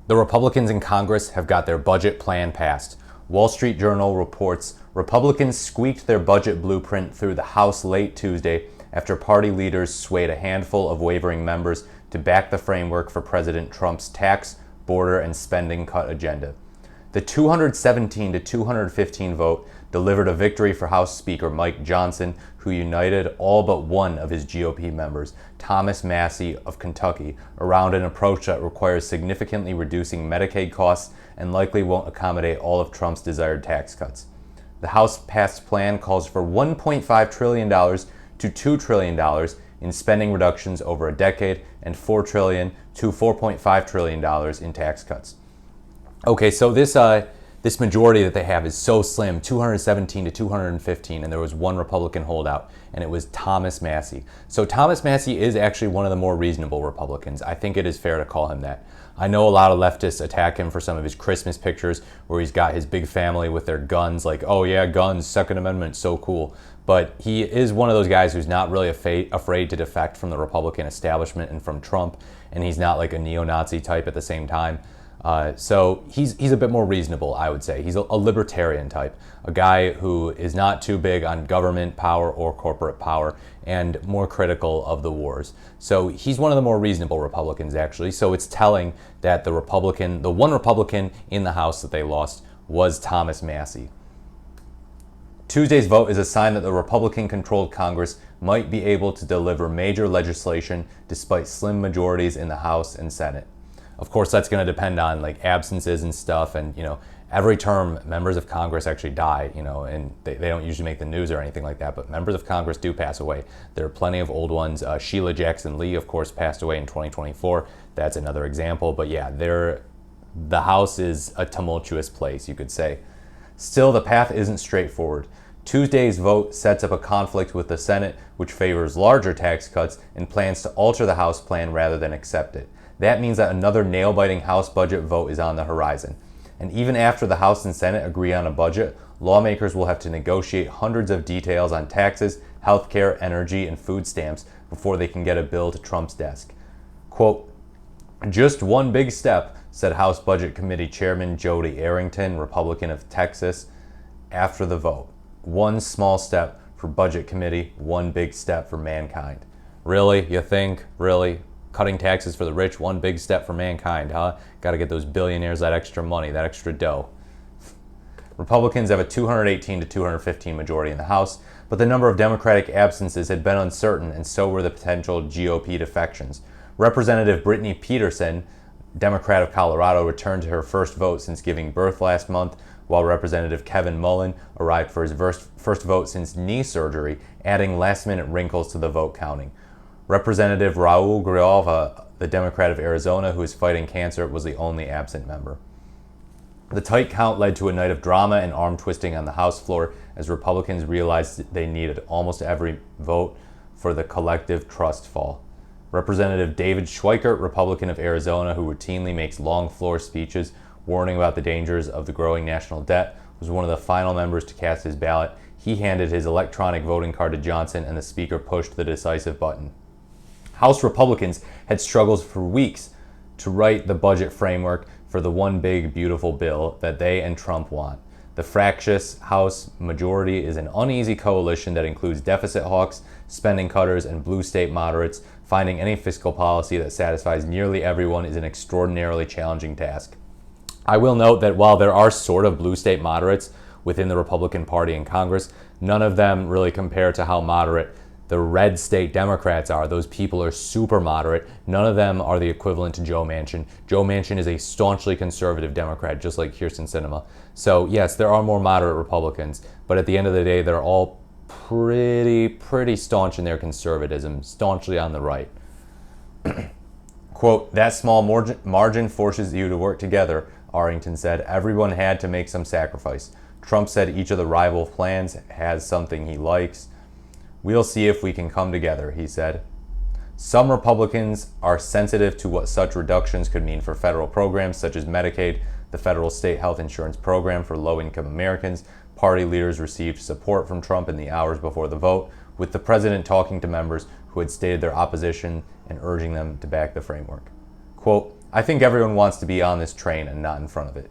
The Republicans in Congress have got their budget plan passed. Wall Street Journal reports Republicans squeaked their budget blueprint through the House late Tuesday after party leaders swayed a handful of wavering members to back the framework for President Trump's tax, border, and spending cut agenda. The 217 to 215 vote delivered a victory for House Speaker Mike Johnson, who united all but one of his GOP members, Thomas Massie of Kentucky, around an approach that requires significantly reducing Medicaid costs and likely won't accommodate all of Trump's desired tax cuts. The House-passed plan calls for $1.5 trillion to $2 trillion in spending reductions over a decade and $4 trillion to $4.5 trillion in tax cuts. Okay, so this majority that they have is so slim, 217 to 215, and there was one Republican holdout, and it was Thomas Massie. So Thomas Massie is actually one of the more reasonable Republicans. I think it is fair to call him that. I know a lot of leftists attack him for some of his Christmas pictures where he's got his big family with their guns, like, oh yeah, guns, Second Amendment, so cool. But he is one of those guys who's not really afraid to defect from the Republican establishment and from Trump, and he's not like a neo-Nazi type at the same time. So he's a bit more reasonable, I would say. He's a libertarian type, a guy who is not too big on government power or corporate power and more critical of the wars. So he's one of the more reasonable Republicans, actually. So it's telling that the one Republican in the House that they lost was Thomas Massie. Tuesday's vote is a sign that the Republican-controlled Congress might be able to deliver major legislation despite slim majorities in the House and Senate. Of course, that's going to depend on like absences and stuff, and every term members of Congress actually die, and they don't usually make the news or anything like that, but members of Congress do pass away. There are plenty of old ones. Sheila Jackson Lee, of course, passed away in 2024. That's another example, but yeah, the House is a tumultuous place, you could say. Still, the path isn't straightforward. Tuesday's vote sets up a conflict with the Senate, which favors larger tax cuts and plans to alter the House plan rather than accept it. That means that another nail-biting House budget vote is on the horizon. And even after the House and Senate agree on a budget, lawmakers will have to negotiate hundreds of details on taxes, healthcare, energy, and food stamps before they can get a bill to Trump's desk. Quote, "Just one big step," said House Budget Committee Chairman Jody Arrington, Republican of Texas, after the vote. One small step for Budget Committee, one big step for mankind. Really? You think? Really? Cutting taxes for the rich, one big step for mankind, huh? Got to get those billionaires that extra money, that extra dough. Republicans have a 218 to 215 majority in the House, but the number of Democratic absences had been uncertain, and so were the potential GOP defections. Representative Brittany Peterson, Democrat of Colorado, returned to her first vote since giving birth last month, while Representative Kevin Mullen arrived for his first vote since knee surgery, adding last-minute wrinkles to the vote counting. Representative Raul Grijalva, the Democrat of Arizona who is fighting cancer, was the only absent member. The tight count led to a night of drama and arm twisting on the House floor as Republicans realized they needed almost every vote for the collective trust fall. Representative David Schweikert, Republican of Arizona, who routinely makes long floor speeches warning about the dangers of the growing national debt, was one of the final members to cast his ballot. He handed his electronic voting card to Johnson, and the Speaker pushed the decisive button. House Republicans had struggled for weeks to write the budget framework for the one big, beautiful bill that they and Trump want. The fractious House majority is an uneasy coalition that includes deficit hawks, spending cutters, and blue state moderates. Finding any fiscal policy that satisfies nearly everyone is an extraordinarily challenging task. I will note that while there are sort of blue state moderates within the Republican Party in Congress, none of them really compare to how moderate the red state Democrats are. Those people are super moderate. None of them are the equivalent to Joe Manchin. Joe Manchin is a staunchly conservative Democrat, just like Kyrsten Sinema. So yes, there are more moderate Republicans, but at the end of the day, they're all pretty staunch in their conservatism, staunchly on the right. Quote, "That small margin forces you to work together," Arrington said. "Everyone had to make some sacrifice." Trump said each of the rival plans has something he likes. "We'll see if we can come together," he said. Some Republicans are sensitive to what such reductions could mean for federal programs such as Medicaid, the federal state health insurance program for low-income Americans. Party leaders received support from Trump in the hours before the vote, with the president talking to members who had stated their opposition and urging them to back the framework. Quote, I think everyone wants to be on this train and not in front of it.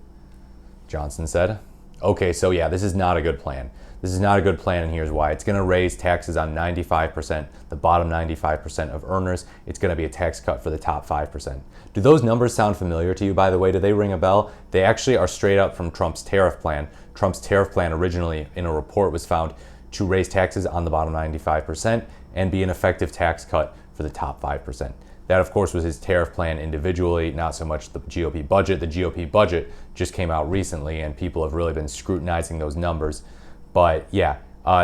Johnson said. Okay, so yeah, this is not a good plan. This is not a good plan, and here's why. It's going to raise taxes on 95%, the bottom 95% of earners. It's going to be a tax cut for the top 5%. Do those numbers sound familiar to you, by the way? Do they ring a bell? They actually are straight up from Trump's tariff plan. Trump's tariff plan originally in a report was found to raise taxes on the bottom 95% and be an effective tax cut for the top 5%. That, of course, was his tariff plan individually, not so much the GOP budget. The GOP budget just came out recently, and people have really been scrutinizing those numbers. But yeah,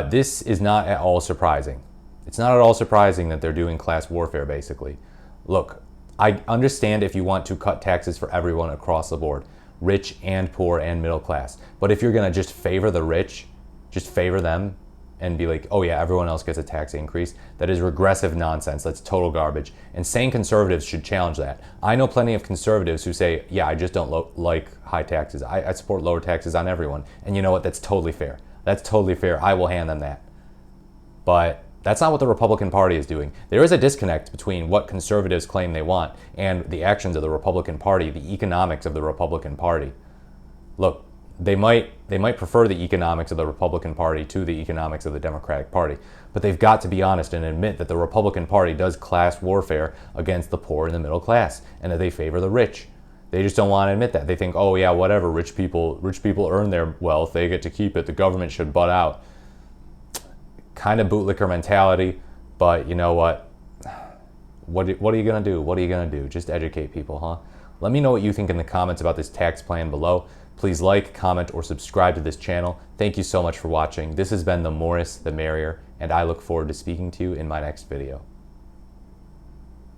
this is not at all surprising. It's not at all surprising that they're doing class warfare, basically. Look, I understand if you want to cut taxes for everyone across the board, rich and poor and middle class. But if you're going to just favor the rich, just favor them, and be like, oh yeah, everyone else gets a tax increase, that is regressive nonsense. That's total garbage. And sane conservatives should challenge that. I know plenty of conservatives who say, yeah, I just don't like high taxes. I support lower taxes on everyone. And you know what? That's totally fair. That's totally fair. I will hand them that. But that's not what the Republican Party is doing. There is a disconnect between what conservatives claim they want and the actions of the Republican Party, the economics of the Republican Party. Look, they might prefer the economics of the Republican Party to the economics of the Democratic Party, but they've got to be honest and admit that the Republican Party does class warfare against the poor and the middle class, and that they favor the rich. They just don't want to admit that. They think, oh yeah, whatever, rich people earn their wealth, they get to keep it, the government should butt out. Kind of bootlicker mentality, but you know what? What are you gonna do? What are you gonna do? Just educate people, huh? Let me know what you think in the comments about this tax plan below. Please like, comment, or subscribe to this channel. Thank you so much for watching. This has been the Morris the Merrier, and I look forward to speaking to you in my next video.